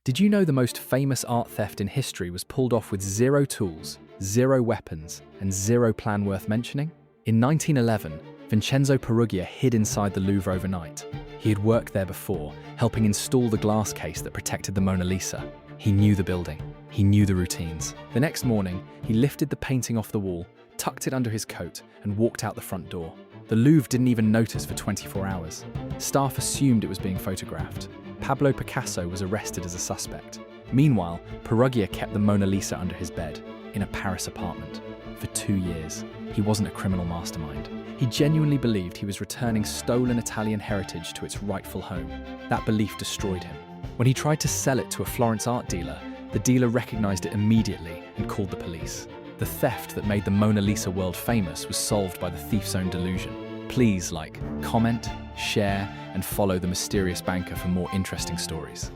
Did you know the most famous art theft in history was pulled off with zero tools, zero weapons, and zero plan worth mentioning? In 1911, Vincenzo Peruggia hid inside the Louvre overnight. He had worked there before, helping install the glass case that protected the Mona Lisa. He knew the building. He knew the routines. The next morning, he lifted the painting off the wall, tucked it under his coat, and walked out the front door. The Louvre didn't even notice for 24 hours. Staff assumed it was being photographed. Pablo Picasso was arrested as a suspect. Meanwhile, Peruggia kept the Mona Lisa under his bed, in a Paris apartment. For 2 years, he wasn't a criminal mastermind. He genuinely believed he was returning stolen Italian heritage to its rightful home. That belief destroyed him. When he tried to sell it to a Florence art dealer, the dealer recognized it immediately and called the police. The theft that made the Mona Lisa world famous was solved by the thief's own delusion. Please like, comment, share, and follow The Mysterious Banker for more interesting stories.